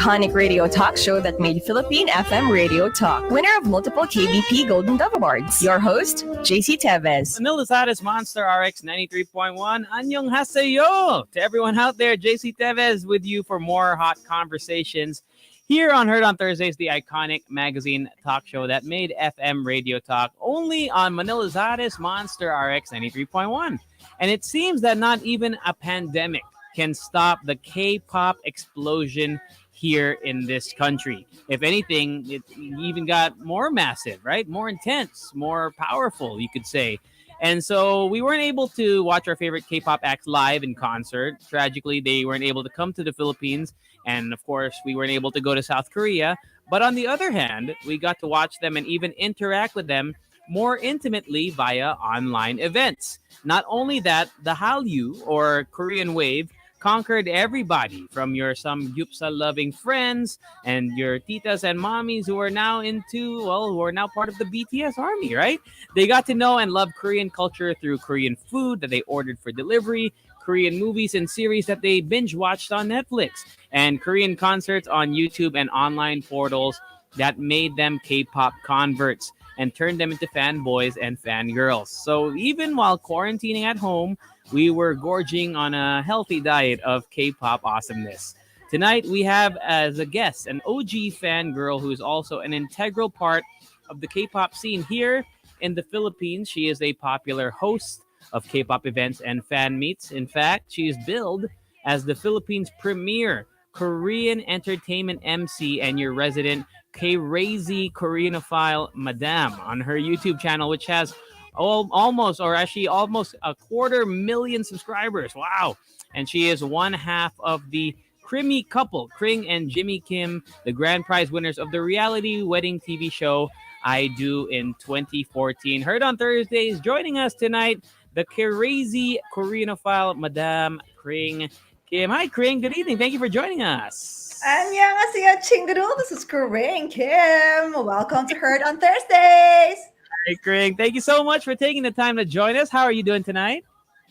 iconic radio talk show that made Philippine FM radio talk. Winner of multiple KBP Golden Dove Awards. Your host, JC Tevez. Manila's hottest Monster RX93.1. Annyeong haseyo! To everyone out there, JC Tevez with you for more hot conversations here on Heard on Thursdays, the iconic magazine talk show that made FM radio talk, only on Manila's hottest Monster RX93.1. And it seems that not even a pandemic can stop the K-pop explosion here in this country. If anything, it even got more massive, right? More intense, more powerful, you could say. And so we weren't able to watch our favorite K-pop acts live in concert. Tragically, they weren't able to come to the Philippines. And of course, we weren't able to go to South Korea. But on the other hand, we got to watch them and even interact with them more intimately via online events. Not only that, the Hallyu, or Korean Wave, conquered everybody, from your some Gyupsa-loving friends and your titas and mommies who are now who are now part of the BTS army, right? They got to know and love Korean culture through Korean food that they ordered for delivery, Korean movies and series that they binge watched on Netflix, and Korean concerts on YouTube and online portals that made them K-pop converts and turned them into fanboys and fangirls. So even while quarantining at home, we were gorging on a healthy diet of K-pop awesomeness. Tonight, we have as a guest an OG fangirl who is also an integral part of the K-pop scene here in the Philippines. She is a popular host of K-pop events and fan meets. In fact, she is billed as the Philippines' premier Korean entertainment MC and your resident crazy Koreanophile madam on her YouTube channel, which has almost 250,000 subscribers. Wow. And she is one half of the creamy couple, KRING and Jimmy Kim, the grand prize winners of the reality wedding TV show I Do in 2014. Heard on Thursdays, joining us tonight, the crazy Koreanophile madam, KRING Kim. Hi, KRING. Good evening. Thank you for joining us. Annyeonghaseyo, Chingadul. This is KRING Kim. Welcome to Heard on Thursdays. Hey, KRING. Thank you so much for taking the time to join us. How are you doing tonight?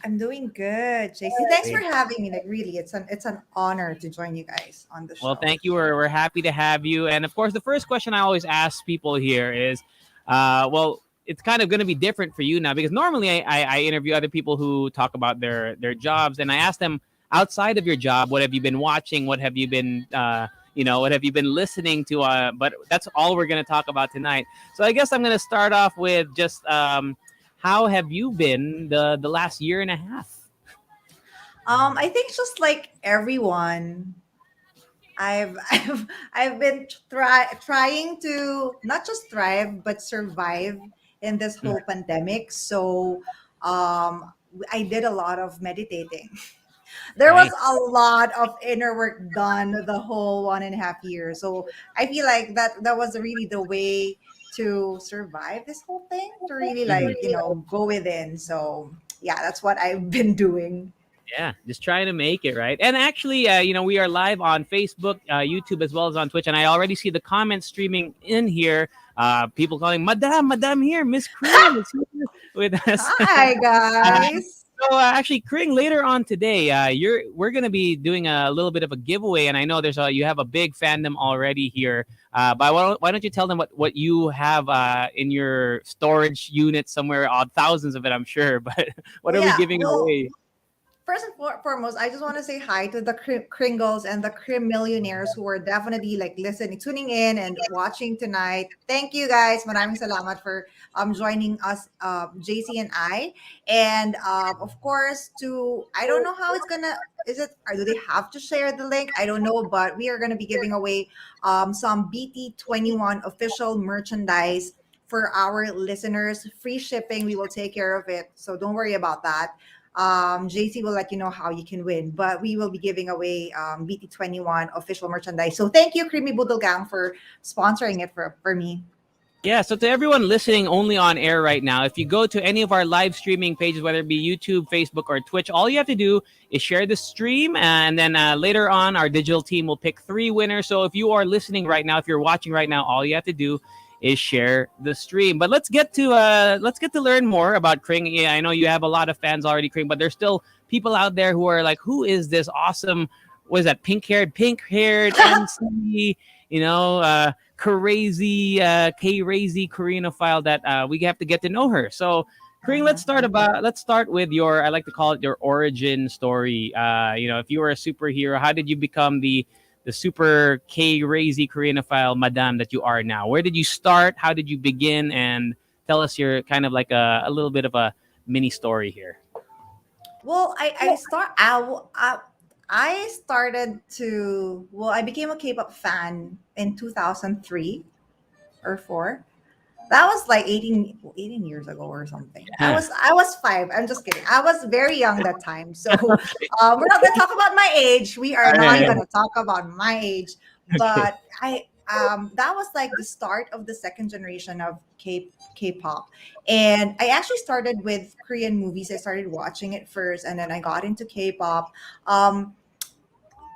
I'm doing good, JC. Thanks for having me. Like, really, it's an honor to join you guys on the show. Well, thank you. We're happy to have you. And of course, the first question I always ask people here is, it's kind of going to be different for you now, because normally I interview other people who talk about their jobs, and I ask them, outside of your job, what have you been watching? What have you been what have you been listening to? But that's all we're going to talk about tonight. So I guess I'm going to start off with just how have you been the last year and a half? I think just like everyone, I've been trying to not just thrive but survive in this whole pandemic. So I did a lot of meditating. There was a lot of inner work done the whole 1.5 years. So I feel like that was really the way to survive this whole thing, to really go within. So yeah, that's what I've been doing. Yeah, just trying to make it, right? And actually, we are live on Facebook, YouTube, as well as on Twitch. And I already see the comments streaming in here. People calling, Madam here, Miss KRING is here with us. Hi, guys. So actually, KRING, later on today, we're going to be doing a little bit of a giveaway, and I know you have a big fandom already here. But why don't you tell them what you have in your storage unit somewhere? Thousands of it, I'm sure. But what are we giving away? First and foremost, I just want to say hi to the Kringles and the Krim millionaires who are definitely listening, tuning in and watching tonight. Thank you guys. Maraming salamat for joining us, JC and I. And of course, I don't know how it's gonna. Do they have to share the link? I don't know, but we are gonna be giving away some BT21 official merchandise for our listeners. Free shipping. We will take care of it, so don't worry about that. JC will let you know how you can win, but we will be giving away BT21 official merchandise. So thank you, Creamy Boodle Gang, for sponsoring it for me. Yeah, so to everyone listening only on air right now, if you go to any of our live streaming pages, whether it be YouTube, Facebook, or Twitch, all you have to do is share the stream, and then later on, our digital team will pick 3 winners. So if you are listening right now, if you're watching right now, all you have to do is share the stream. But let's get to learn more about KRING. Yeah, I know you have a lot of fans already, KRING, but there's still people out there who are like, who is this awesome what is that? Pink haired MC, crazy, crazy Koreanophile that we have to get to know her. So, Kring, Uh-huh. let's start with your, I like to call it your origin story. If you were a superhero, how did you become the super crazy Koreanophile madame that you are now? Where did you start? How did you begin? And tell us your kind of like a little bit of a mini story here. Well, I started to I became a K-pop fan in 2003 or 4. That was like 18 years ago or something. I Huh. was I was 5. I'm just kidding. I was very young that time. So we're not gonna talk about my age. We are not Okay. gonna talk about my age. Okay. But I that was like the start of the second generation of K-pop. And I actually started with Korean movies. I started watching it first, and then I got into K-pop. Um,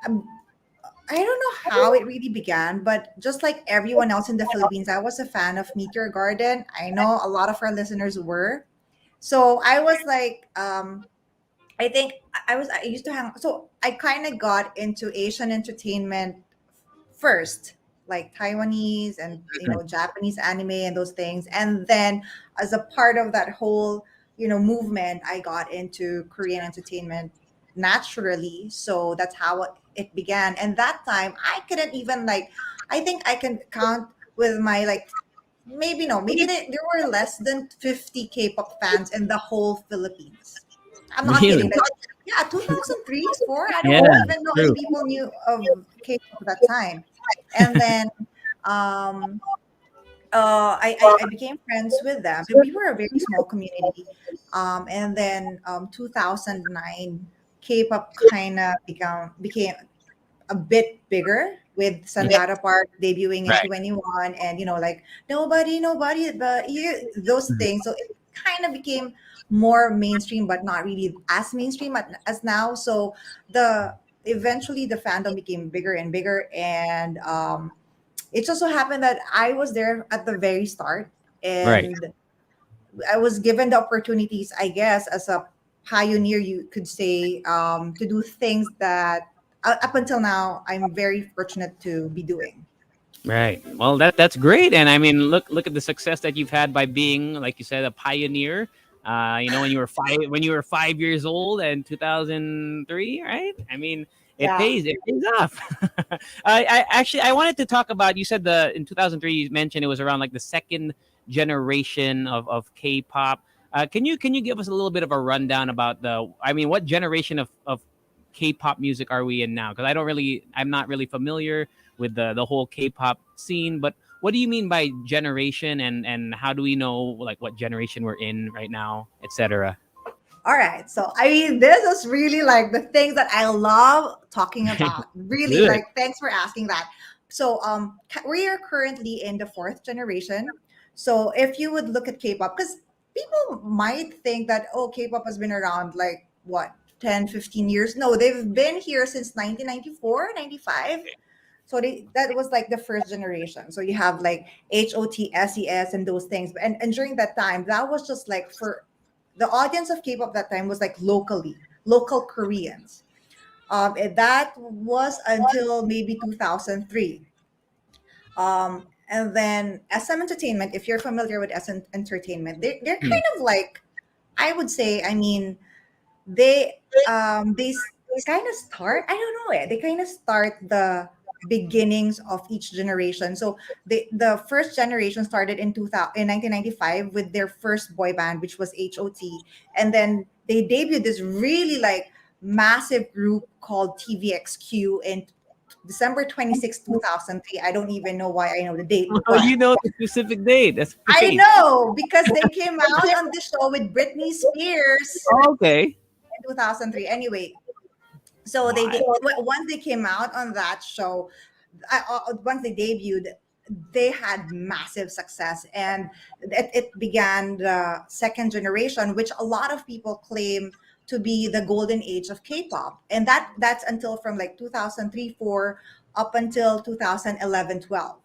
I don't know how it really began, but just like everyone else in the Philippines, I was a fan of Meteor Garden. I know a lot of our listeners were. So I was like, I think I used to hang. So I kind of got into Asian entertainment first, like Taiwanese and Japanese anime and those things, and then as a part of that whole movement, I got into Korean entertainment naturally. So that's how it began. And that time, I couldn't even like. I think I can count with my like maybe no maybe there were less than 50 K-pop fans in the whole Philippines. I'm not Really? kidding. Like, yeah, 2003, 4. I don't Yeah, even know if true. people knew of K-pop at that time. And then um, I became friends with them. We were a very small community. And then 2009, K-pop kind of became a bit bigger with Mhm. Sandara Park debuting in Right. 21 and like nobody but you those Mhm. things. So it kind of became more mainstream but not really as mainstream as now. So the eventually the fandom became bigger and bigger, and it just so happened that I was there at the very start, Right. and I was given the opportunities, I guess, as a pioneer, you could say, to do things that up until now I'm very fortunate to be doing. Right. Well, that's great, and I mean, look at the success that you've had by being, like you said, a pioneer. When you were 5 years old in 2003, right? I mean, Yeah. it pays off. I wanted to talk about. You said the in 2003 you mentioned it was around like the second generation of K-pop. Can you give us a little bit of a rundown about what generation of K-pop music are we in now? Because I'm not really familiar with the whole K-pop scene. But what do you mean by generation, and how do we know like what generation we're in right now, etc.? All right. So, I mean, this is really like the things that I love talking about. Really, Good. like, thanks for asking that. So, we are currently in the fourth generation. So, if you would look at K-pop, because people might think that, oh, K-pop has been around like what, 10, 15 years. No, they've been here since 1994, 95. So that was like the first generation. So you have like HOT, SES, and those things. And during that time, that was just like for the audience of K-pop that time was like local Koreans. And that was until maybe 2003. And then SM Entertainment, if you're familiar with SM Entertainment, they're Hmm. kind of like, I would say, I mean, they kind of start, I don't know it, they kind of start the beginnings of each generation. So the first generation started in 2000 in 1995 with their first boy band, which was HOT, and then they debuted this really like massive group called TVXQ in December 26th, 2003. I don't even know why I know the date, Oh, but you know the specific date. That's I great. know because they came out on the show with Britney Spears Okay. in 2003. Anyway, so Wow. once they came out on that show, once they debuted, they had massive success, and it began the second generation, which a lot of people claim to be the golden age of K-pop, and that's until from like 2003 4 up until 2011 12.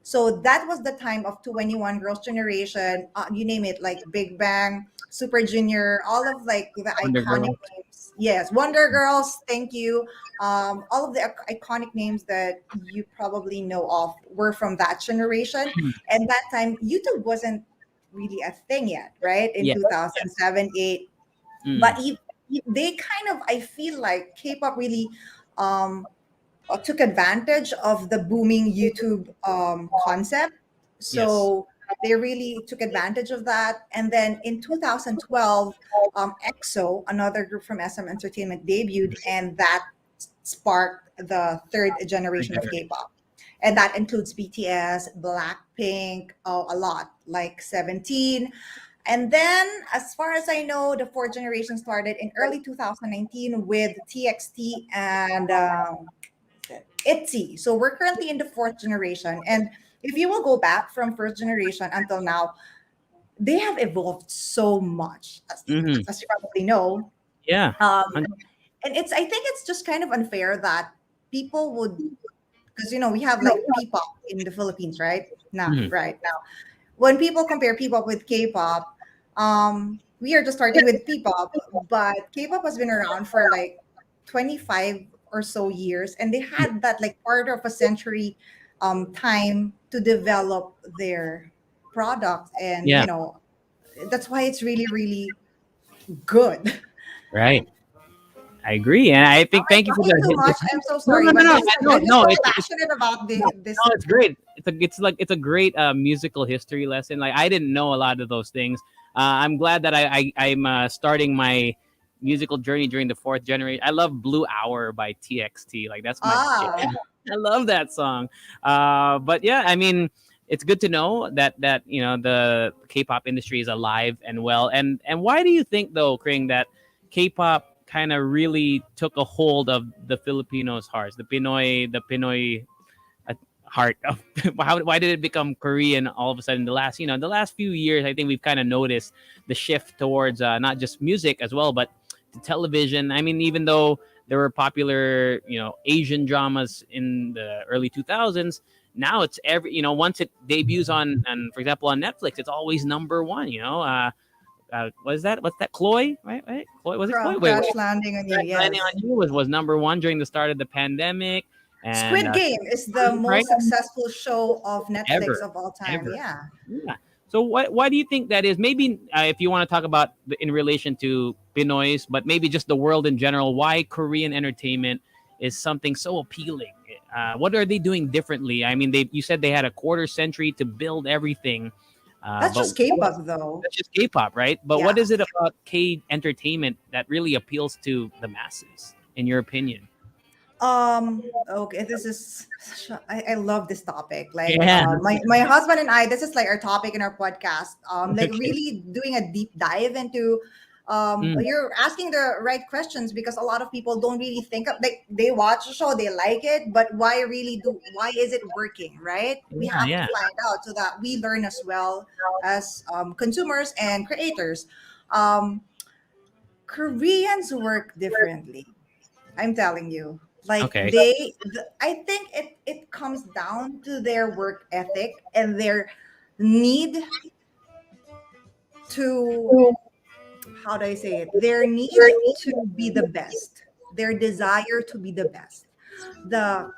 So that was the time of 21 Girls Generation, you name it, like Big Bang, Super Junior, all of like the iconic Undergirl. names. Yes, Wonder Girls, thank you. All of the iconic names that you probably know of were from that generation. And that time, YouTube wasn't really a thing yet, right? In Yeah. 2007, 8. But Mm. they kind of, I feel like K-pop really um, took advantage of the booming YouTube concept. Yes. So they really took advantage of that. And then in 2012, EXO, another group from SM Entertainment, debuted, and that sparked the third generation of K-pop. And that includes BTS, Blackpink, oh, a lot, like 17. And then, as far as I know, the fourth generation started in early 2019 with TXT and ITZY. So we're currently in the fourth generation. And if you will go back from first generation until now, they have evolved so much, Hmm. as you probably know. Yeah. Um, Un- and I think it's just kind of unfair that people would, because we have like P-pop in the Philippines, right? Now, mhm. right now, when people compare P-pop with K-pop, we are just starting with P-pop, but K-pop has been around for like 25 or so years, and they had that like quarter of a century time to develop their product, and Yeah. that's why it's really, really good. Right. I agree, and I Am think I thank you for talking too the. much? I'm so No, sorry, no, no, but no, this is like no, I'm just no. so It's passionate about no, this. no, it's great. It's a great musical history lesson. Like I didn't know a lot of those things. I'm glad that I'm starting my musical journey during the fourth generation. I love Blue Hour by TXT. Like that's my Ah, jam. I love that song. But yeah, I mean, it's good to know that the K-pop industry is alive and well. And why do you think though, Kring, that K-pop kind of really took a hold of the Filipinos' hearts, the Pinoy heart of why did it become Korean all of a sudden? The last few years, I think we've kind of noticed the shift towards not just music as well, but to television. I mean, even though there were popular Asian dramas in the early 2000s, now it's once it debuts on for example on Netflix, it's always number one. What is that? What's that? Chloe, right? Chloe, was it Chloe? Wait, crash landing on you. Crash Landing on Yes. You was number one during the start of the pandemic, and Squid Game is the right most successful show of Netflix ever, of all time. ever. Yeah. Yeah. So why do you think that is? Maybe if you want to talk about in relation to Pinoys, but maybe just the world in general, why Korean entertainment is something so appealing. What are they doing differently? I mean, you said they had a quarter century to build everything, That's but just K-pop though. that's just K-pop, right? But Yeah. what is it about K entertainment that really appeals to the masses, in your opinion? Okay, this is I love this topic. Like Yeah. my husband and I, this is like our topic in our podcast. Like Okay. really doing a deep dive into Mm, you're asking the right questions because a lot of people don't really think of like they watch the show, they like it, but why is it working, right? We yeah. have to Yeah. find out so that we learn as well as consumers and creators. Um Koreans work differently. I'm telling you. Like Okay. I think it comes down to their work ethic and their need to, how do I say it? Their need to be the best. Their desire to be the best. The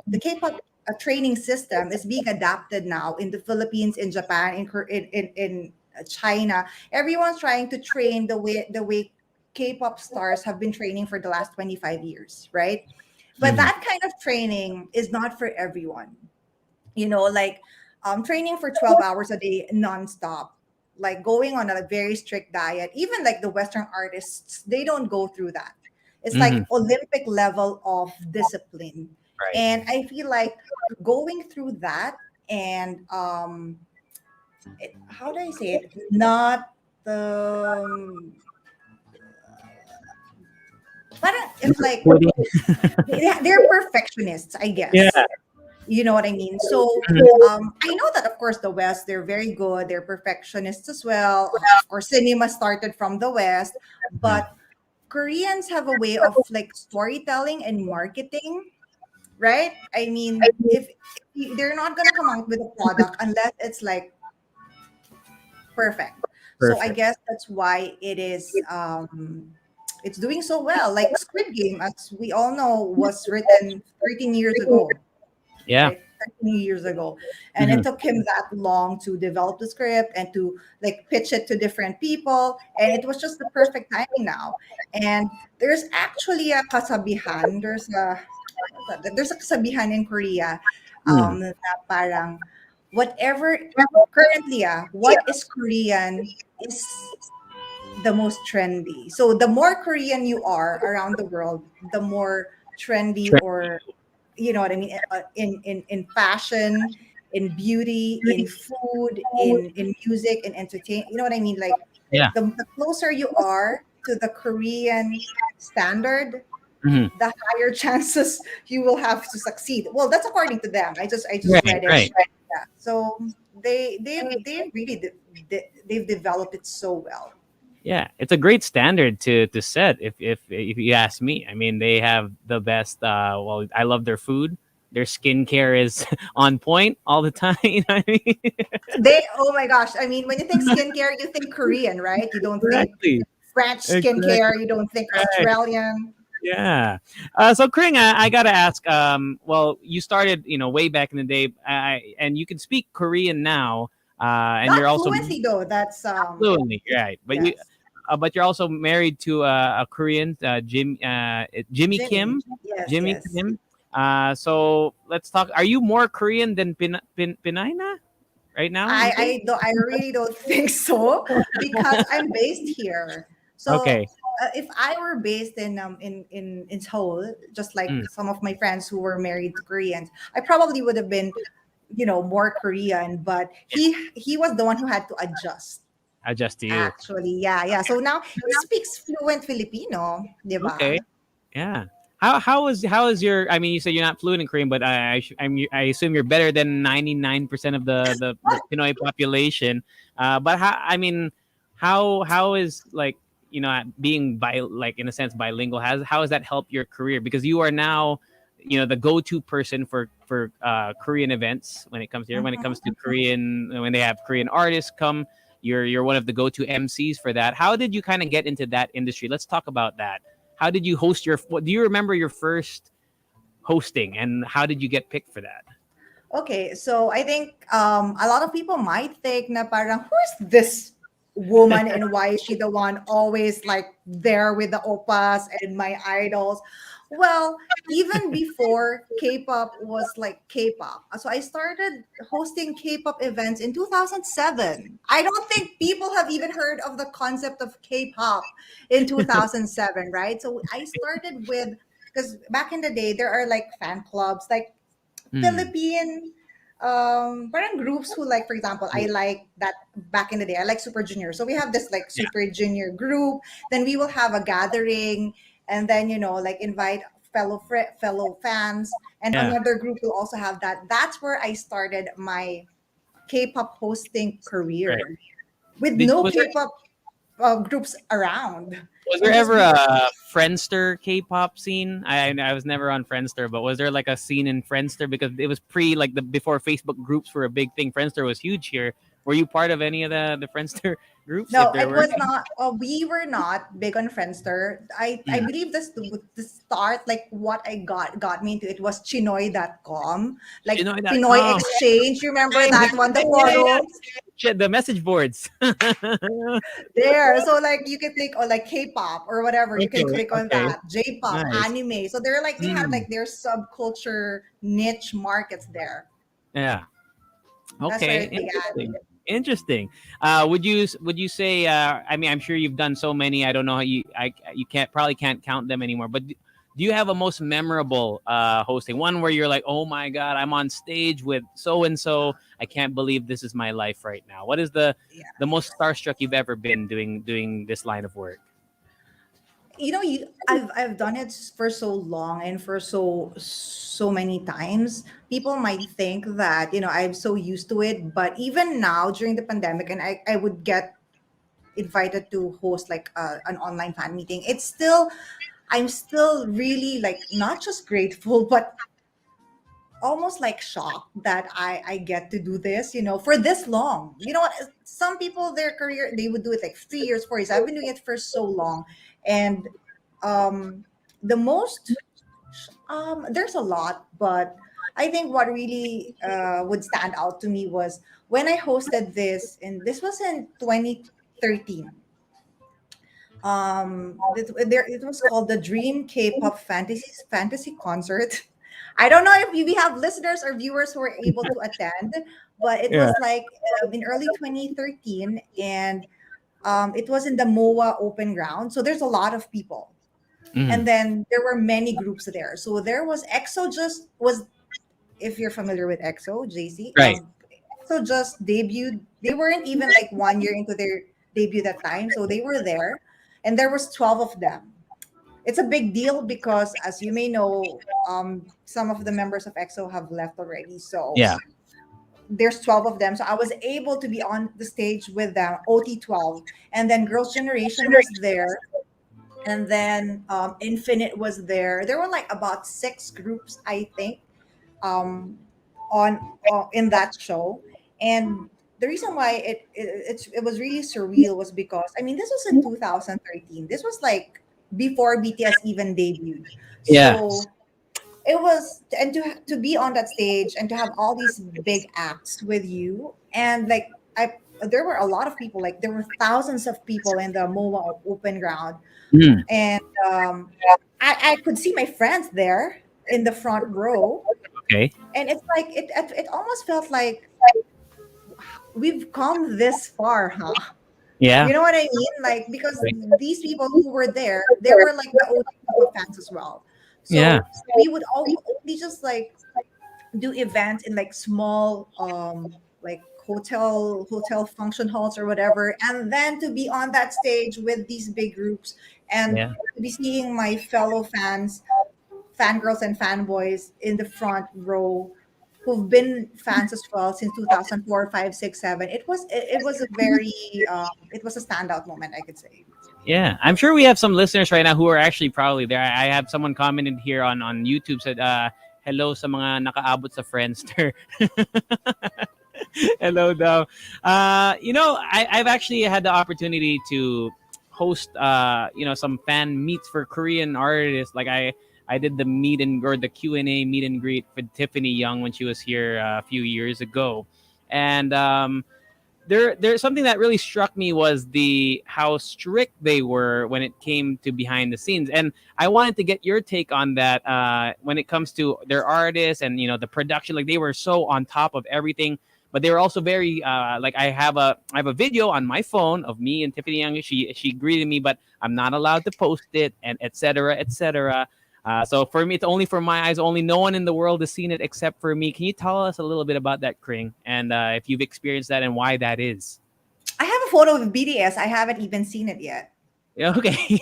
the K-pop training system is being adapted now in the Philippines, in Japan, in China. Everyone's trying to train the way K-pop stars have been training for the last 25 years, right? But Mhm. that kind of training is not for everyone. Like training for 12 hours a day nonstop, like going on a very strict diet. Even like the Western artists, they don't go through that. It's like Mhm. Olympic level of discipline. Right. And I feel like going through that and how do I say it? Not the parang it's like Quitting. they're perfectionists, I Yeah. guess. You know what I mean? So Mhm. I know that, of course, the West, they're very good. They're perfectionists as well. Of course, cinema started from the West, Mhm. but Koreans have a way of like storytelling and marketing, right? I mean, they're not going to come out with a product unless it's like perfect. So I Perfect. guess that's why it's doing so well. Like Squid Game, as we all know, was written 13 years ago, Yeah. right? 13 years ago. And Hmm. it took him that long to develop the script and to like pitch it to different people. And it was just the perfect timing now. And there's actually a kasabihan. There's a kasabihan in Korea, Mm. na parang whatever currently, what is Korean is the most trendy. So the more Korean you are around the world, the more trendy, Tre- or you know what I mean, in fashion, in beauty, in food, in music, in entertainment. You know what I mean? Like Yeah. the closer you are to the Korean standard, Hmm. the higher chances you will have to succeed. Well, that's according to them. I just Right. read it. Right. Yeah. So they really they've developed it so well. Yeah, it's a great standard to set. If you ask me, I mean, they have the best. Well, I love their food. Their skincare is on point all the time. You know what I mean? They Oh my gosh. I mean, when you think skincare, you think Korean, right? You don't think Exactly. French Exactly. skincare, you don't think Right. Australian. Yeah. So Kring, I gotta ask. Well, you started, way back in the day, and you can speak Korean now, and Not you're also fluently though. That's fluently, right? yes. But you're also married to a Korean, Jimmy Jimmy. Kim, Yes, Jimmy yes. Kim. So let's talk. Are you more Korean than Pinaina right now? You think? I really don't think so, because I'm based here. So Okay. if I were based in Seoul, just like Mm, some of my friends who were married to Koreans, I probably would have been, more Korean. But yeah, he was the one who had to adjust. adjust to you. Actually, yeah, yeah. So now he speaks fluent Filipino, di Okay. ba? Yeah. How is your? I mean, you said you're not fluent in Korean, but I assume you're better than 99% of the Pinoy population. But how? I mean, how is like being like in a sense bilingual? How has that helped your career? Because you are now the go-to person for Korean events when it comes here. When it comes to Korean, when they have Korean artists come, you're one of the go-to MCs for that. How did you kind of get into that industry? Let's talk about that. How did you host your? What do you remember your first hosting, and how did you get picked for that? Okay, so I think a lot of people might think na parang, who's this woman and why is she the one always like there with the opas and my idols? Well, even before K-pop was like K-pop. So I started hosting K-pop events in 2007. I don't think people have even heard of the concept of K-pop in 2007, right? So I started with, because back in the day there are like fan clubs, like Mm, Philippine parang groups who, like, for example, I like that back in the day I like Super Junior, so we have this like yeah, Super Junior group, then we will have a gathering, and then like invite fellow fans, and yeah, another group will also have that. That's where I started my K-pop hosting right. career, with Did no was there K-pop groups around, was there and just ever be a like, Friendster K-pop scene? I was never on Friendster, but was there like a scene in Friendster because it was pre like the before Facebook groups were a big thing. Friendster was huge here. Were you part of any of the Friendster groups if no, there it were? was not. We were not big on Friendster. I Mm. believe this the start, like what I got me into it was Chinoy.com, like Pinoy Pinoy.com. Exchange. You remember Yeah, that one, the yeah, yeah. forums Shit, the message boards. there. So like you can click on like K-pop or whatever. You can Okay, click on okay. that J-pop, Nice. anime. So they're like they have Mm, like their subculture niche markets there. yeah. That's where Okay. it began. Interesting. Interesting. Would you say? I mean, I'm sure you've done so many. I don't know how you can't count them anymore. But do you have a most memorable hosting? One where you're like, oh my god, I'm on stage with so and so. I can't believe this is my life right now. What is the most starstruck you've ever been doing this line of work? I've done it for so long and for so many times. People might think that I'm so used to it, but even now during the pandemic, and I would get invited to host like an online fan meeting, it's still I'm still really like not just grateful, but almost like shocked that I get to do this, for this long. You know what? Some people, their career, they would do it like 3 years, 4 years. I've been doing it for so long. And um, the most, there's a lot, but I think what really would stand out to me was when I hosted this, and this was in 2013. It was called the Dream K-pop Fantasy Concert. I don't know if we have listeners or viewers who were able to attend, but it Yeah. was like in early 2013, and it was in the MOA open ground. So there's a lot of people, and Mhm. then there were many groups there. So there was EXO, just was, if you're familiar with EXO, JC, Right. EXO just debuted. They weren't even like 1 year into their debut that time, so they were there, and there was 12 of them. It's a big deal because, as you may know, some of the members of EXO have left already. So Yeah. there's 12 of them. So I was able to be on the stage with them, OT12, and then Girls' Generation was there, and then Infinite was there. There were like about six groups, I think, um, on in that show. And the reason why it was really surreal was because, I mean, this was in 2013. This was like before BTS even debuted. Yeah. So it was, and to be on that stage and to have all these big acts with you, and like I there were a lot of people, like there were thousands of people in the MOA open ground. Mhm. And I could see my friends there in the front row, Okay. and it's like it almost felt like we've come this far, huh? Yeah. You know what I mean? Like, because Right. these people who were there, they were like the OG K-pop fans as well. Yeah. So we would all only just like do events in like small like hotel function halls or whatever, and then to be on that stage with these big groups, and Yeah. to be seeing my fellow fangirls and fanboys in the front row who've been fans as well since 2004, 5, 6, 7. It was a very it was a standout moment, I could say. Yeah. I'm sure we have some listeners right now who are actually probably there. I have someone commented here on YouTube said, hello sa mga nakaabot sa Friendster. Hello, daw. I've actually had the opportunity to host, some fan meets for Korean artists. Like I did the meet and or the Q&A meet and greet with Tiffany Young when she was here a few years ago, and there's something that really struck me was the how strict they were when it came to behind the scenes, and I wanted to get your take on that when it comes to their artists and the production. Like they were so on top of everything, but they were also very like I have a video on my phone of me and Tiffany Young. She greeted me, but I'm not allowed to post it, and etc. etc. So for me, it's only for my eyes. Only no one in the world has seen it except for me. Can you tell us a little bit about that, Kring, and if you've experienced that and why that is? I have a photo of BTS. I haven't even seen it yet. Yeah, okay.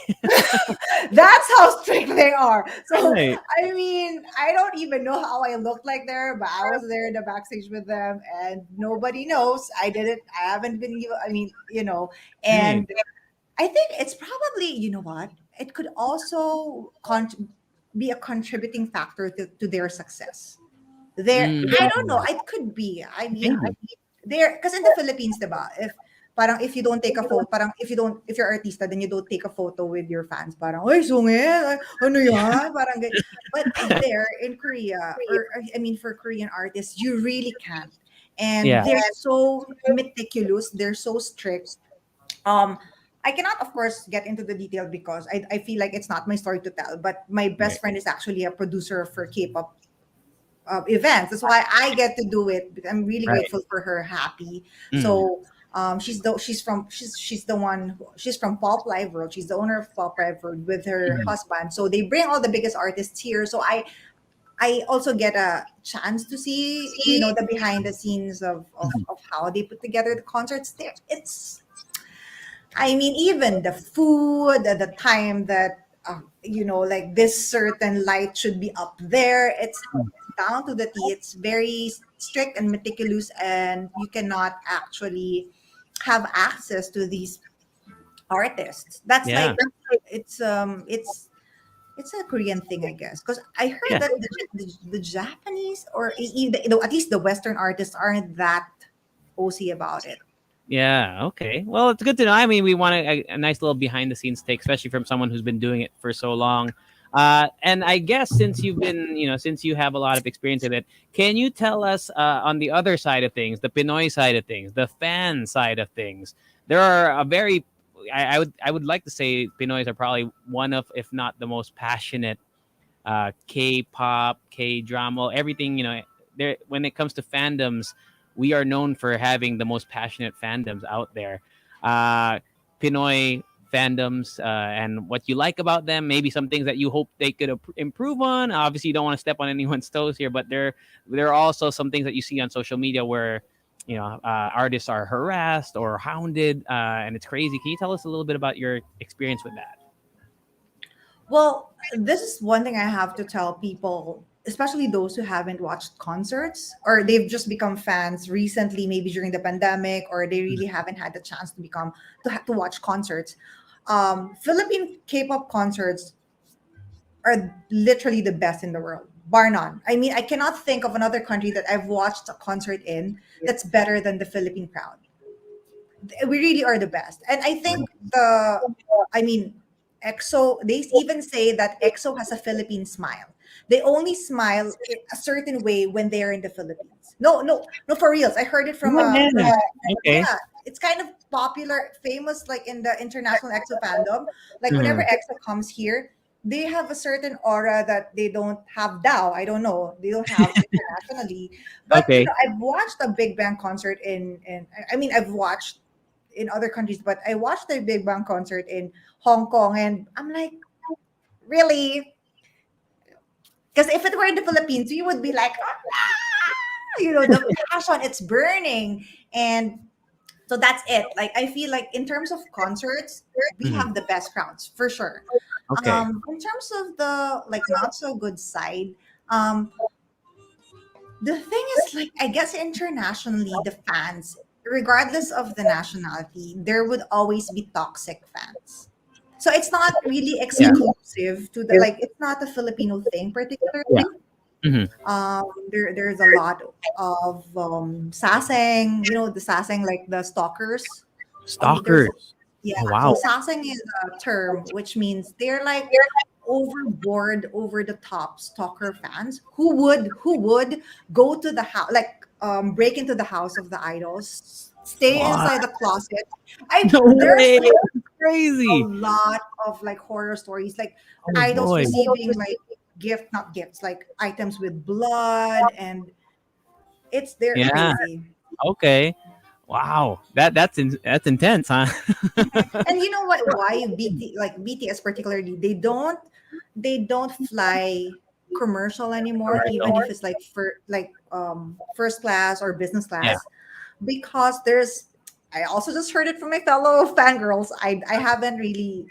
That's how strict they are. So, Right. I mean, I don't even know how I looked like there, but I was there in the backstage with them, and nobody knows. I did it. I haven't been, I mean, Right. and I think it's probably, you know what? It could also be a contributing factor to their success. Mm, I don't know. It could be. I mean, maybe. there, because in the Philippines, diba, if you don't take a photo, parang if you're artista, then you don't take a photo with your fans. Parang, oy, sungit, ano yan? Parang, but there in Korea, or I mean, for Korean artists, you really can't. And Yeah. they're so meticulous. They're so strict. Um, I cannot, of course, get into the detail because I feel like it's not my story to tell. But my Right. best friend is actually a producer for K-pop events. That's why I get to do it. I'm really Right. grateful for her. Happy. Mm, So she's the one she's from Pop Live World. She's the owner of Pop Live World with her mm, husband. So they bring all the biggest artists here. So I also get a chance to see the behind the scenes mhm. of how they put together the concerts there. It's, I mean, even the food, the time that, like this certain light should be up there. It's down to the T. It's very strict and meticulous, and you cannot actually have access to these artists. That's Yeah. like, it's it's a Korean thing, I guess. Because I heard Yeah. that the Japanese or at least the Western artists aren't that OC about it. Yeah. Okay. Well, it's good to know. I mean, we want a nice little behind the scenes take, especially from someone who's been doing it for so long. And I guess since you've been, since you have a lot of experience with it, can you tell us on the other side of things, the Pinoy side of things, the fan side of things? There are a very, I would like to say Pinoys are probably one of, if not the most passionate K-pop, K-drama, everything. There when it comes to fandoms, we are known for having the most passionate fandoms out there. Uh, Pinoy fandoms and what you like about them, maybe some things that you hope they could improve on. Obviously, you don't want to step on anyone's toes here, but there are also some things that you see on social media where artists are harassed or hounded, and it's crazy. Can you tell us a little bit about your experience with that? Well, this is one thing I have to tell people, especially those who haven't watched concerts or they've just become fans recently, maybe during the pandemic, or they really haven't had the chance to to watch concerts. Philippine K-pop concerts are literally the best in the world, bar none. I mean, I cannot think of another country that I've watched a concert in that's better than the Philippine crowd. We really are the best. And I think I mean, EXO, they even say that EXO has a Philippine smile. They only smile a certain way when they're in the Philippines. No, no, no, for reals. I heard it from Oh, yeah. Okay. yeah, it's kind of popular, famous, like in the international EXO fandom. Like whenever Mhm. EXO comes here, they have a certain aura that they don't have Dao. I don't know. They don't have internationally. But Okay. I've watched a big band concert in I mean, I've watched in other countries, but I watched the Big Bang concert in Hong Kong, and I'm like, really? Because if it were in the Philippines, we would be like, the passion, it's burning, and so that's it. Like I feel like in terms of concerts, we Mhm. have the best crowds for sure. Okay. In terms of the like not so good side, um, the thing is, like, I guess internationally, the fans, regardless of the nationality, there would always be toxic fans. So it's not really Yeah. exclusive to the like. It's not a Filipino thing Yeah. particularly. Mhm. There's a lot of sasang. You know the sasang, like the stalkers. There's Stalkers. yeah. Oh So wow. sasang is a term which means they're like overboard, over the top stalker fans who would go to the house, like break into the house of the idols, stay What? inside the closet. I No There's way. like a Crazy. lot of like horror stories, like Oh idols boy. receiving like not gifts, like items with blood, and they're Yeah. crazy. Okay. Wow. That's intense, huh? And you know what? Why BTS particularly, they don't fly commercial anymore, even Commercial. if it's like for like first class or business Yeah. class, because there's. I also just heard it from my fellow fangirls. I haven't really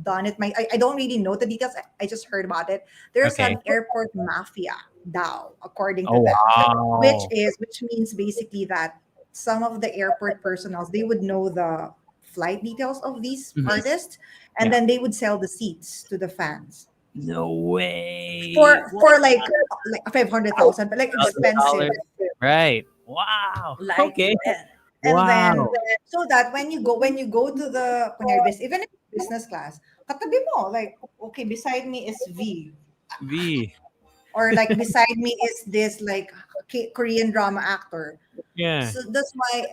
done it. I don't really know the details. I just heard about it. There's Okay. an airport mafia DAO, according to Oh them, which wow. means basically that some of the airport personals, they would know the flight details of these Mhm. artists, and Yeah. then they would sell the seats to the fans No way. for like 500,000, but like expensive. $1,000. Right. Wow. Like Okay. and then Wow. so that when you go to the kunyari even if business class, katabi mo, like, okay, beside me is V, V. or like beside me is this like Korean drama actor. Yeah. So that's why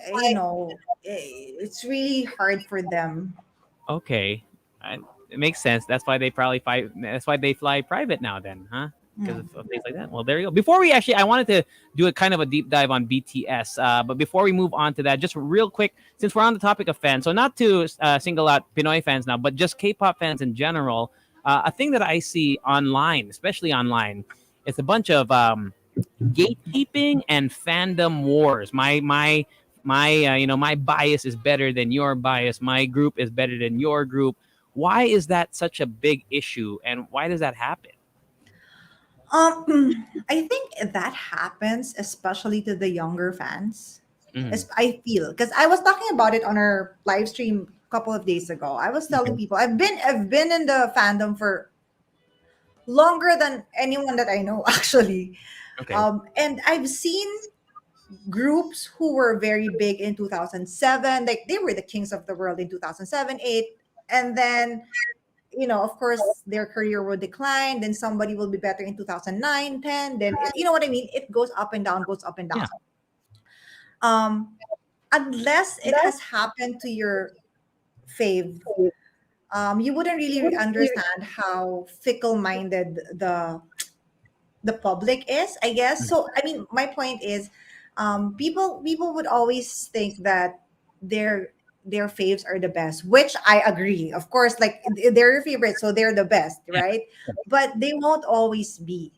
it's really hard for them. Okay. It makes sense. That's why they fly private now then, huh? Because Mm. of things like that. Well, there you go. I wanted to do a kind of a deep dive on BTS. But before we move on to that, just real quick, since we're on the topic of fans, so not to single out Pinoy fans now, but just K-pop fans in general. A thing that I see online, especially online, it's a bunch of gatekeeping and fandom wars. My bias is better than your bias. My group is better than your group. Why is that such a big issue, and why does that happen? I think that happens especially to the younger fans. Mhm. As I feel, because I was talking about it on our live stream a couple of days ago. I was telling Okay. people I've been in the fandom for longer than anyone that I know, actually. Okay. And I've seen groups who were very big in 2007, like they were the kings of the world in 2007, 8, and then of course, their career will decline. Then somebody will be better in 2009, 10. Then you know what I mean. It goes up and down, goes up and Yeah. down. Um, unless it has happened to your fave, you wouldn't really understand how fickle-minded the public is, I guess. Mhm. So I mean, my point is, people would always think that their their faves are the best, which I agree. Of course, like they're your favorite, so they're the best, Yeah. right? But they won't always be.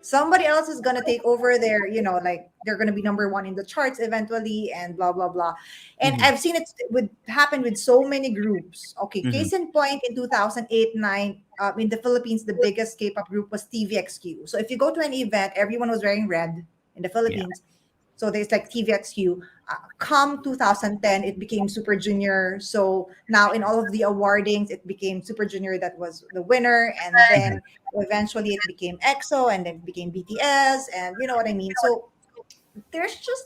Somebody else is gonna take over their, like they're gonna be number one in the charts eventually, and blah blah blah. And Mhm. I've seen it would happen with so many groups. Okay, Mhm. case in point, in 2008, 9, in the Philippines, the biggest K-pop group was TVXQ. So if you go to an event, everyone was wearing red in the Yeah. Philippines. So there's like TVXQ. Come 2010, it became Super Junior. So now in all of the awardings, it became Super Junior that was the winner, and Mhm. then eventually it became EXO, and then it became BTS, and you know what I mean. So there's just,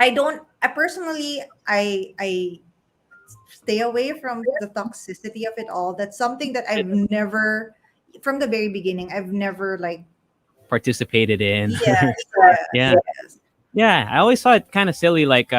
I personally, I stay away from the toxicity of it all. That's something that I've never, from the very beginning, I've never like. Participated in. Yes, Yeah. yes, yes. Yeah, I always thought it kind of silly, like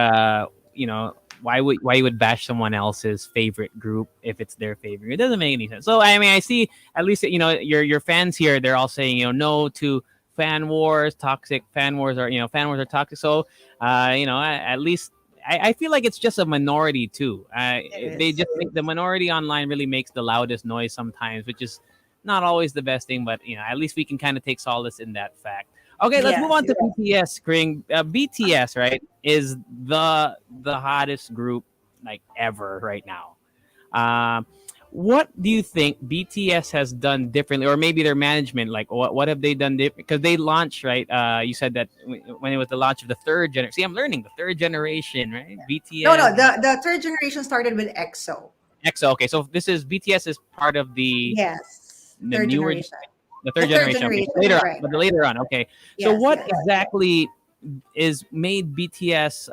you know, why you would bash someone else's favorite group if it's their favorite? It doesn't make any sense. So I mean, I see at least your fans here. They're all saying no to fan wars, toxic fan wars, or fan wars are toxic. So at least I feel like it's just a minority too. It They is. just make the minority online really makes the loudest noise sometimes, which is not always the best thing. But at least we can kind of take solace in that fact. Okay, let's move Yes, on to BTS. Kring. BTS, right, is the hottest group like ever right now. Um, what do you think BTS has done differently, or maybe their management? Like, what have they done different? Because they launched, right? You said that when it was the launch of the third generation. See, I'm learning the third generation, right? no, BTS, no. The third generation started with EXO. EXO. Okay, so this is BTS is part of Yes, the third newer generation. the The third third generation. Okay, generation, later on, right? but the later on. Okay, so Yes, what yes. exactly is made BTS?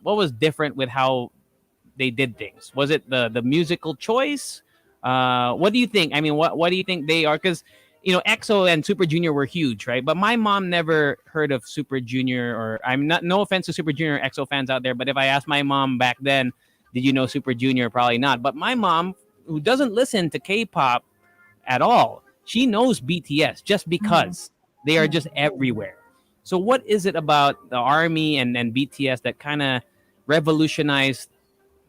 What was different with how they did things? Was it the musical choice? What do you think? I mean, what do you think they are? Because EXO and Super Junior were huge, right? But my mom never heard of Super Junior, or I'm not. No offense to Super Junior or EXO fans out there, but if I asked my mom back then, did you know Super Junior? Probably not. But my mom, who doesn't listen to K-pop at all. She knows BTS just Mhm, because they are just mhm, everywhere. So what is it about the army and BTS that kind of revolutionized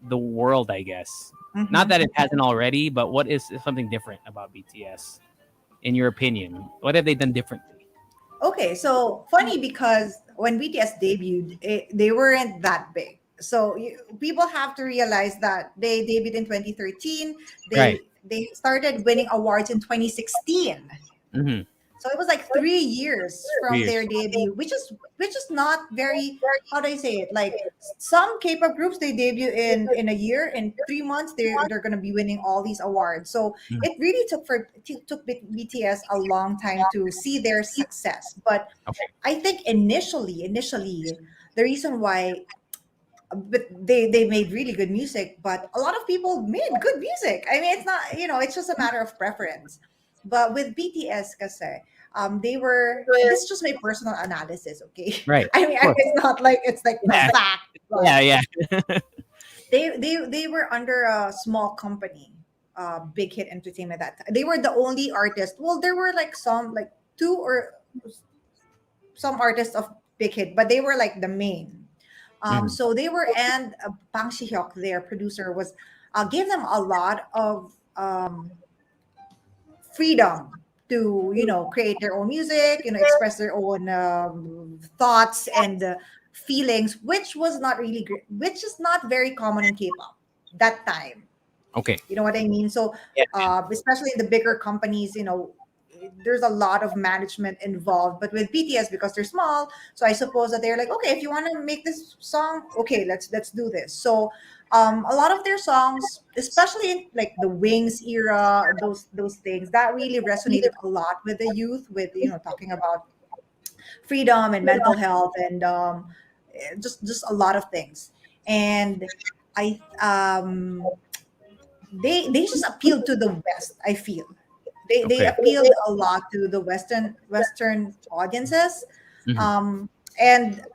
the world, I guess? Not mhm. that it hasn't already, but what is something different about BTS in your opinion? What have they done differently? Okay, so funny because when BTS debuted, they weren't that big. So people have to realize that they debuted in 2013. Right. They started winning awards in 2016. Mm-hmm. So it was like 3 years from Years. their debut, which is not very, how do I say it? Like some K-pop groups, they debut in a year, in 3 months they're gonna be winning all these awards. So Mhm. it really took BTS a long time to see their success. But Okay. I think initially, the reason why, but they made really good music, but a lot of people made good music. I mean, it's not, it's just a matter of preference. But with BTS, kasi, they were, this is just my personal analysis, okay? Right. I mean, Of course. it's not like it's like a Yeah. fact, but Yeah. Yeah. they were under a small company, Big Hit Entertainment. That they were the only artist. Well, there were like some, like two or some artists of Big Hit, but they were like the main. Mhm. So they were, and Bang Si-hyuk, their producer, was gave them a lot of freedom to create their own music, express their own thoughts and feelings, which was not really great, which is not very common in K-pop that time. Okay. You know what I mean? So Yeah. especially in the bigger companies, there's a lot of management involved. But with BTS, because they're small, so I suppose that they're like, okay, if you want to make this song, okay, let's do this. So a lot of their songs, especially in like the Wings era, those things that really resonated a lot with the youth, with talking about freedom and mental health, and just a lot of things. And I they just appealed to the West. I feel they Okay. appealed a lot to the Western audiences, Mhm. and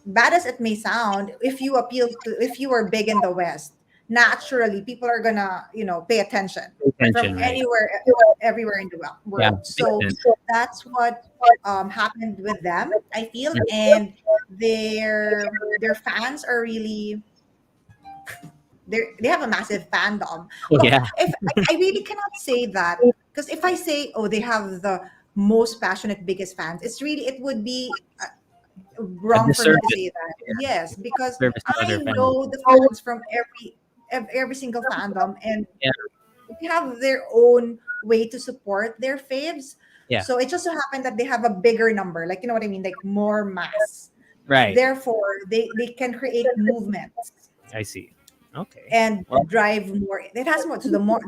bad as it may sound, if you are big in the West, naturally people are gonna pay attention Pay from attention, right? anywhere, everywhere in the Yeah, world. makes So sense. that's what happened with them, I feel. Mhm. And their fans are really, they have a massive fandom. Oh Well, yeah, if I really cannot say that, because if I say, oh, they have the most passionate, biggest fans, it would be a wrong for me to disservice. say that. Yes, because Service to I other fans. know the fans from every single fandom, and Yeah, they have their own way to support their faves. yeah, So it just so happened that they have a bigger number, like, you know what I mean, like more mass. right. Therefore, they can create movements I see. Okay. and Well, drive more. It has more. So the more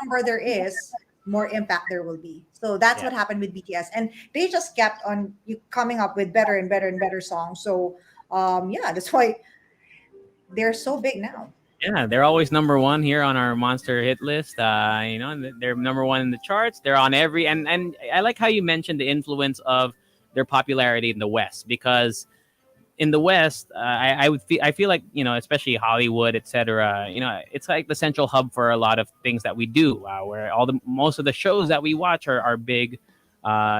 number there is, more impact there will be. So that's yeah. what happened with BTS, and they just kept on coming up with better and better and better songs. So yeah, that's why they're so big now. Yeah, they're always number one here on our monster hit list. And they're number one in the charts. They're on every and I like how you mentioned the influence of their popularity in the West because in the West, I feel like especially Hollywood, etc. It's like the central hub for a lot of things that we do, where all the most of the shows that we watch are big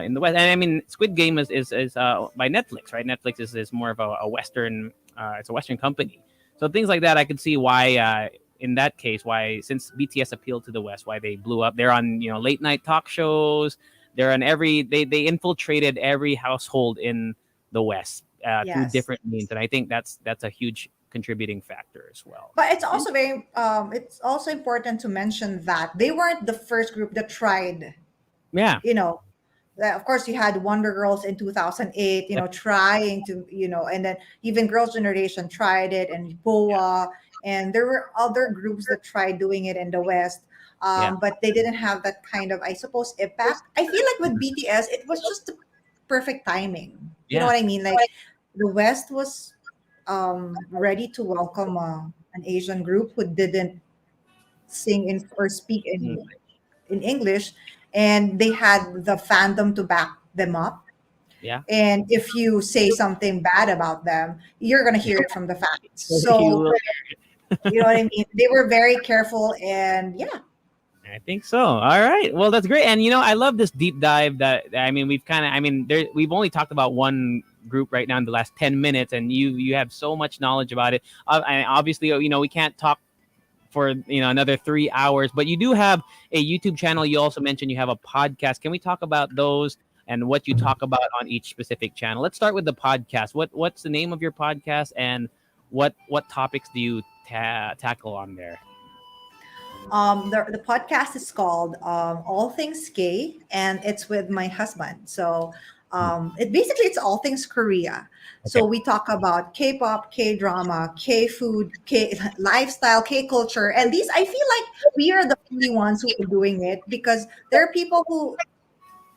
in the West. And I mean, Squid Game is by Netflix, right? Netflix is more of a Western, it's a Western company. So things like that, I could see why. In that case, why since BTS appealed to the West, why they blew up. They're on late night talk shows. They're on they infiltrated every household in the West through Yes. different means, and I think that's a huge contributing factor as well. But it's also important to mention that they weren't the first group that tried, Yeah, you know, of course you had Wonder Girls in 2008, yeah, trying to, and then even Girls' Generation tried it, and BoA, and there were other groups that tried doing it in the West, yeah, but they didn't have that kind of, I suppose, impact. I feel like with BTS, it was just the perfect timing. You know yeah, what I mean? Like the West was ready to welcome an Asian group who didn't sing in or speak mm, in English, and they had the fandom to back them up. yeah. And if you say something bad about them, you're gonna hear it from the fans. You So will. you know what I mean? They were very careful, and yeah. I think so. All right. Well, that's great. And I love this deep dive I mean, we've only talked about one group right now in the last 10 minutes and you have so much knowledge about it. And obviously, we can't talk for, another 3 hours, but you do have a YouTube channel. You also mentioned you have a podcast. Can we talk about those and what you talk about on each specific channel? Let's start with the podcast. What's the name of your podcast and what topics do you tackle on there? The podcast is called All Things K, and it's with my husband. So it's all things Korea. Okay. So we talk about K-pop, K-drama, K-food, K lifestyle, K-culture, and these, I feel like we are the only ones who are doing it, because there are people who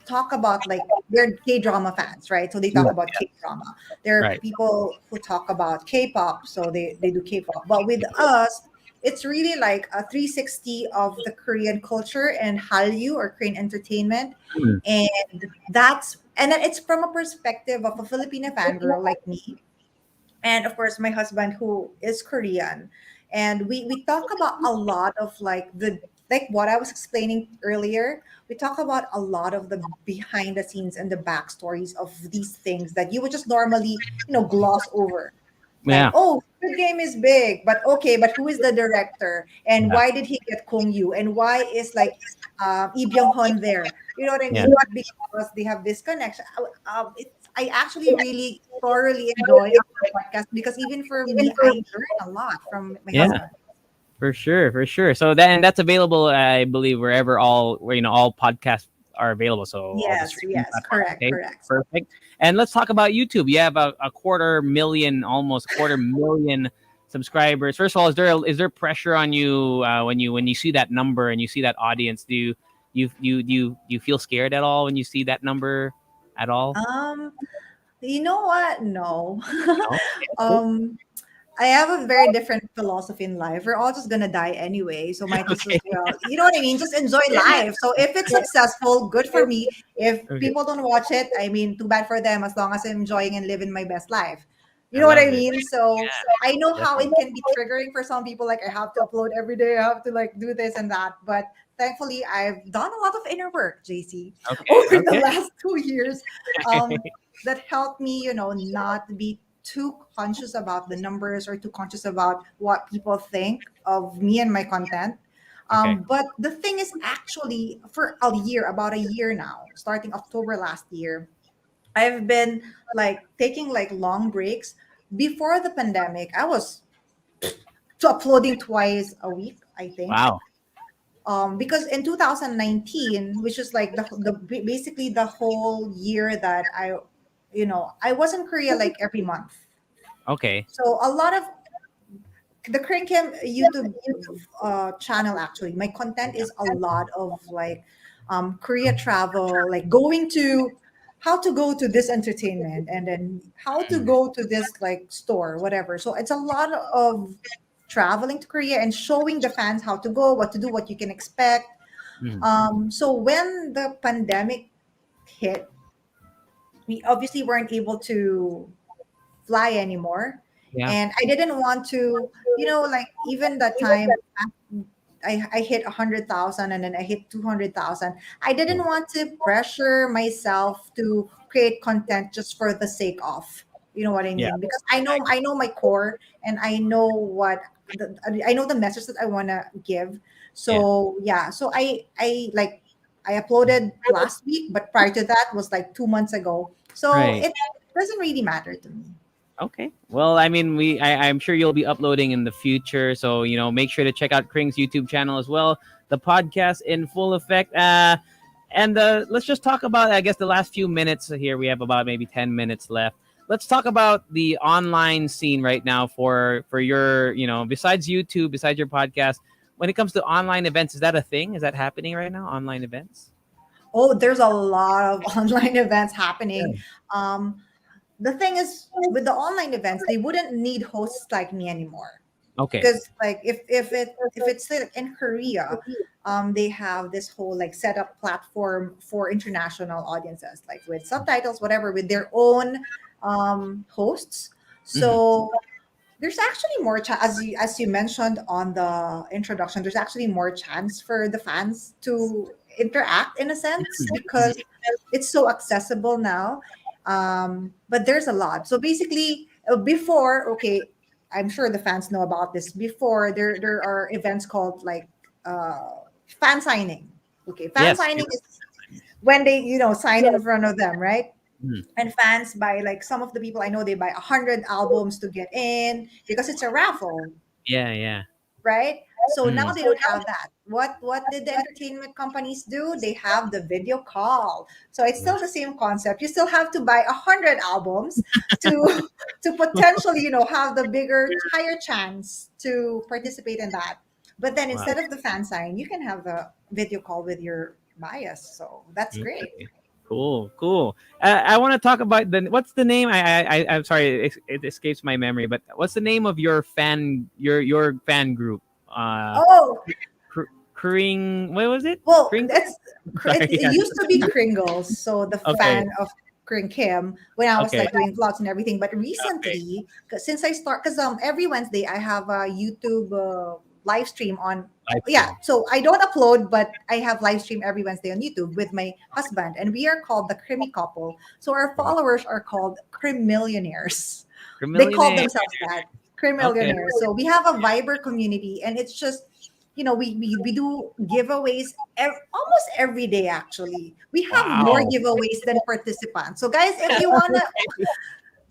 talk about, like, they're K-drama fans, right? So they talk Yeah. about K-drama. There are Right. people who talk about K-pop, so they do K-pop. But with us, it's really like a 360 of the Korean culture and Hallyu, or Korean entertainment. Hmm. And then it's from a perspective of a Filipino fangirl like me, and of course my husband, who is Korean. And we talk about a lot of, like what I was explaining earlier. We talk about a lot of the behind the scenes and the backstories of these things that you would just normally, gloss over. Like, Yeah. oh, Squid Game is big, but okay, but who is the director, and Yeah. why did he get Kong Yu, and why is, like, Lee Byung Hun there? You know what I Yeah. mean? Because they have this connection. I actually really thoroughly enjoy our podcast, because even for me, I learn a lot from my Yeah. husband. For sure, for sure. So that's available, I believe, wherever all podcasts are available. So all the Yes, streaming yes, platforms. correct, Okay, correct. perfect. And let's talk about YouTube. You have a quarter million, almost quarter million subscribers. First of all, is there pressure on you when you see that number and you see that audience? Do you feel scared at all when you see that number at all? Um, you know what? No. No. Okay. um, I have a very different philosophy in life. We're all just gonna die anyway, so might just as Okay. well. You know what I mean? Just enjoy life. So if it's successful, good for me. If Okay. people don't watch it, I mean, too bad for them. As long as I'm enjoying and living my best life. You I know what I love it. mean? So I know Yeah, how it definitely. can be triggering for some people. Like I have to upload every day. I have to like do this and that. But thankfully, I've done a lot of inner work, JC, Okay. over the Okay. last 2 years. That helped me, not be too conscious about the numbers or too conscious about what people think of me and my content. Okay. But the thing is, actually, for a year, about a year now, starting October last year, I've been like taking like long breaks. Before the pandemic, I was uploading twice a week, I think. Wow. Because in 2019, which is like basically the whole year that I was in Korea like every month. Okay. So a lot of the KRING KIM YouTube channel, actually, my content is a lot of like Korea travel, like going to how to go to this entertainment and then how to Mm, go to this like store, whatever. So it's a lot of traveling to Korea and showing the fans how to go, what to do, what you can expect. mm, So when the pandemic hit, we obviously weren't able to fly anymore. yeah. And I didn't want to, like even that time I hit 100,000 and then I hit 200,000. I didn't Mm, want to pressure myself to create content just for the sake of, you know what I yeah. mean? Because I know my core and I know the message that I want to give. Yeah. So yeah, so I uploaded last week, but prior to that was like 2 months ago. So Right. it doesn't really matter to me. Okay. Well, I mean, I'm sure you'll be uploading in the future, so make sure to check out Kring's YouTube channel as well. The podcast in full effect. And let's just talk about, I guess, the last few minutes here. We have about maybe 10 minutes left. Let's talk about the online scene right now for your, besides YouTube, besides your podcast. When it comes to online events, is that a thing? Is that happening right now? Online events? Oh, there's a lot of online events happening. Yeah. Um, the thing is, with the online events, they wouldn't need hosts like me anymore. Okay. Because like if it's like in Korea, they have this whole like setup platform for international audiences, like with subtitles, whatever, with their own hosts. Hmm. So there's actually more as you mentioned on the introduction, there's actually more chance for the fans to interact in a sense because it's so accessible now. But there's a lot. So basically, before, okay, I'm sure the fans know about this. Before, there are events called like fan signing. Okay, fan Yes. signing is when they sign in front of them, right? Mhm. And fans buy, like some of the people I know, they buy 100 albums to get in because it's a raffle, Yeah. Yeah. right? So now Mm. they don't have that. What did the entertainment companies do? They have the video call. So it's Wow. still the same concept. You still have to buy 100 albums to to potentially have the bigger, higher chance to participate in that. But then Wow. instead of the fan sign, you can have a video call with your bias. So that's great. Okay. Cool, cool. I want to talk about what's the name? I'm sorry, it escapes my memory. But what's the name of your fan group? Uh, Oh, Kring. What was it? well, Kring. it, Sorry. it Yeah. used to be Kringles, so the Okay. fan of Kring Kim when I was Okay. like doing vlogs and everything. But Okay. recently, since I start, because every Wednesday I have a YouTube live stream on. Live Yeah, stream. so I don't upload, but I have live stream every Wednesday on YouTube with my husband, and we are called the Crimmy Couple. So our followers are called Crim Millionaires. They call Millionaire. themselves that, Crim Okay. Millionaires. So we have a Viber community, and it's just we do giveaways almost every day. Actually, we have more Wow. giveaways than participants. So guys, if you want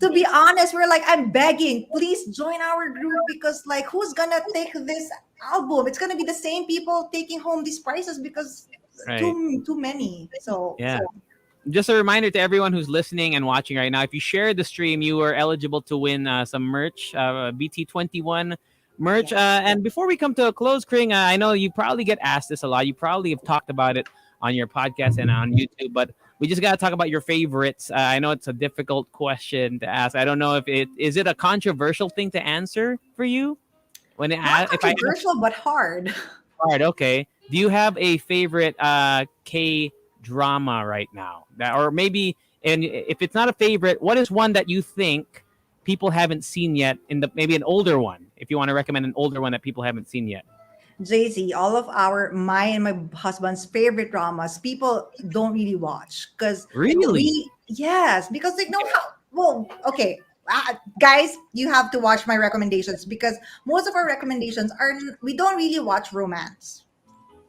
to To be honest, we're like, I'm begging, please join our group because like who's gonna take this album? It's gonna be the same people taking home these prizes because Right. too many. So Yeah. Just a reminder to everyone who's listening and watching right now, if you share the stream, you are eligible to win some merch, BT21 merch. yes. And before we come to a close, Kring, I know you probably get asked this a lot. You probably have talked about it on your podcast and on YouTube, but we just got to talk about your favorites. I know it's a difficult question to ask. I don't know if it is it a controversial thing to answer for you when Not if I ask controversial, but hard. hard. Okay. Do you have a favorite K drama right now? That, or maybe, and if it's not a favorite, what is one that you think people haven't seen yet? In the maybe an older one, if you want to recommend an older one that people haven't seen yet. Jay-Z, all of my and my husband's favorite dramas, people don't really watch because Really? yes, because they know how. Well, okay, guys, you have to watch my recommendations because most of our recommendations are we don't really watch romance.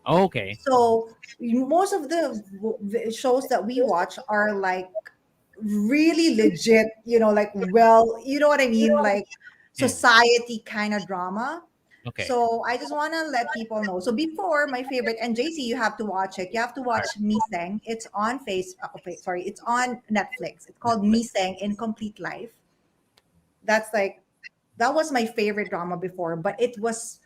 Okay. So most of the shows that we watch are like really legit, like you know what I mean, like Yeah. society kind of drama. Okay. So I just want to let people know. So before my favorite, and JC, you have to watch it. You have to All watch right. Miseng. It's on sorry, it's on Netflix. It's called Netflix. Miseng Incomplete Life. That's like that was my favorite drama before, but it was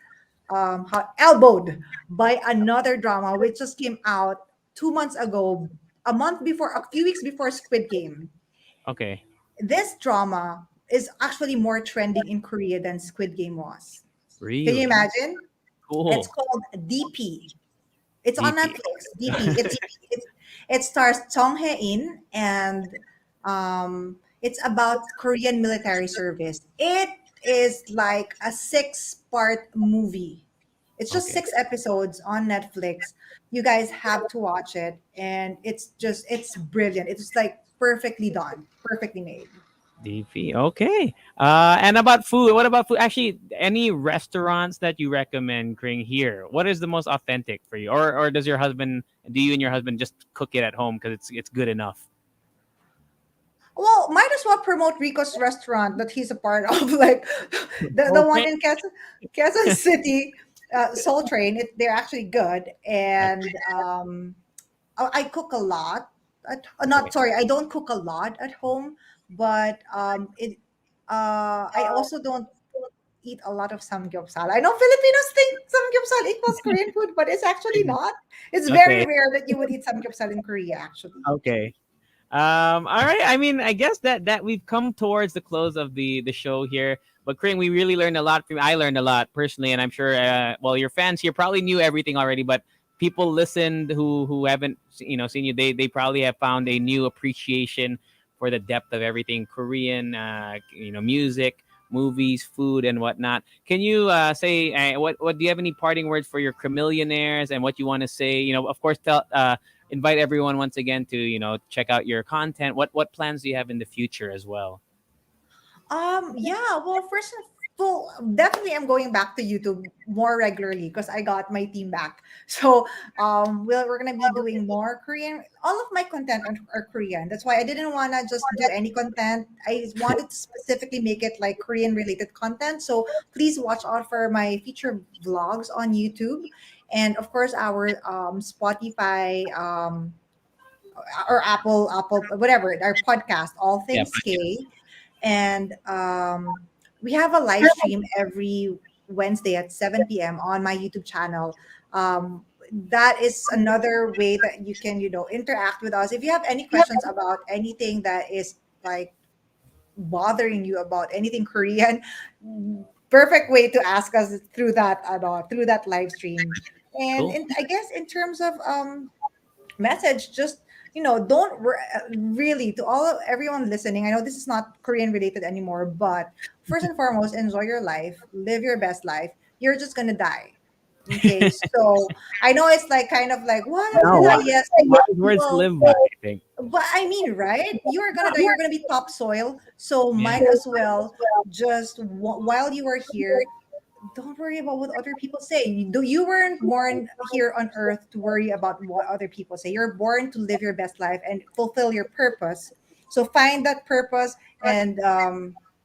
elbowed by another drama which just came out 2 months ago, a month before, a few weeks before Squid Game. Okay. This drama is actually more trending in Korea than Squid Game was. Can you Really imagine? It's cool. called DP. It's on DP. Netflix. DP. It stars Song Hae In, and it's about Korean military service. It is like a 6-part movie. It's just Okay. 6 episodes on Netflix. You guys have to watch it, and it's brilliant. It's like perfectly done, perfectly made. DP. Okay. And about food, what about food? Actually, any restaurants that you recommend, Kring, here? What is the most authentic for you? Or does your husband, do you and your husband just cook it at home because it's good enough? Well, might as well promote Rico's restaurant that he's a part of, like the one Okay. in Quezon City, Soul Train. They're actually good, and I cook a lot. Not Okay. sorry, I don't cook a lot at home, but I also don't eat a lot of samgyeopsal. I know Filipinos think samgyeopsal equals Korean food, but it's actually not. It's very Okay. rare that you would eat samgyeopsal in Korea, actually. Okay. All right. I mean, I guess that we've come towards the close of the show here. But Kring, we really learned a lot from. I learned a lot personally, and I'm sure. Well, your fans here probably knew everything already, but people listened who haven't seen you. They probably have found a new appreciation for the depth of everything Korean. Music, movies, food, and whatnot. Can you say what do you have any parting words for your Cremillionaires and what you want to say? Of course, tell invite everyone once again to check out your content. What plans do you have in the future as well? Yeah, well, well, definitely I'm going back to YouTube more regularly because I got my team back. So, we're gonna be doing more Korean. All of my content are Korean. That's why I didn't want to just do any content. I wanted to specifically make it like Korean related content. So please watch out for my feature vlogs on YouTube, and of course our Spotify, or Apple, whatever, our podcast, All Yeah. Things K. And we have a live stream every Wednesday at 7 p.m. on my YouTube channel. That is another way that you can, interact with us. If you have any questions about anything that is like bothering you about anything Korean, perfect way to ask us through that live stream. And Cool. I guess in terms of message, just don't really, to everyone listening, I know this is not Korean related anymore, but first and foremost, enjoy your life, live your best life. You're just gonna die. Okay, so I know it's like kind of like, what, I'm No, gonna die, yes. wise words to Well, live by, I think. but I mean, right, you're gonna die, you're gonna be topsoil, so Yeah. might as well just while you are here, don't worry about what other people say. You weren't born here on earth to worry about what other people say. You're born to live your best life and fulfill your purpose. So find that purpose and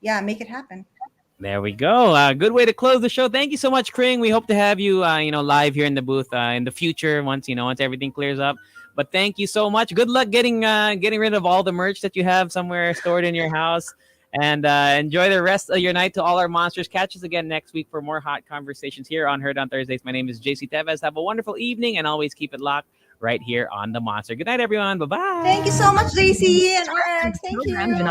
yeah, make it happen. There we go. Good way to close the show. Thank you so much, Kring. We hope to have you, live here in the booth in the future once once everything clears up. But thank you so much. Good luck getting rid of all the merch that you have somewhere stored in your house. And enjoy the rest of your night to all our monsters. Catch us again next week for more hot conversations here on Heard on Thursdays. My name is JC Tevez. Have a wonderful evening and always keep it locked right here on the Monster. Good night, everyone. Bye Thank you bye. so much, JC and RX. Thank Program do you. not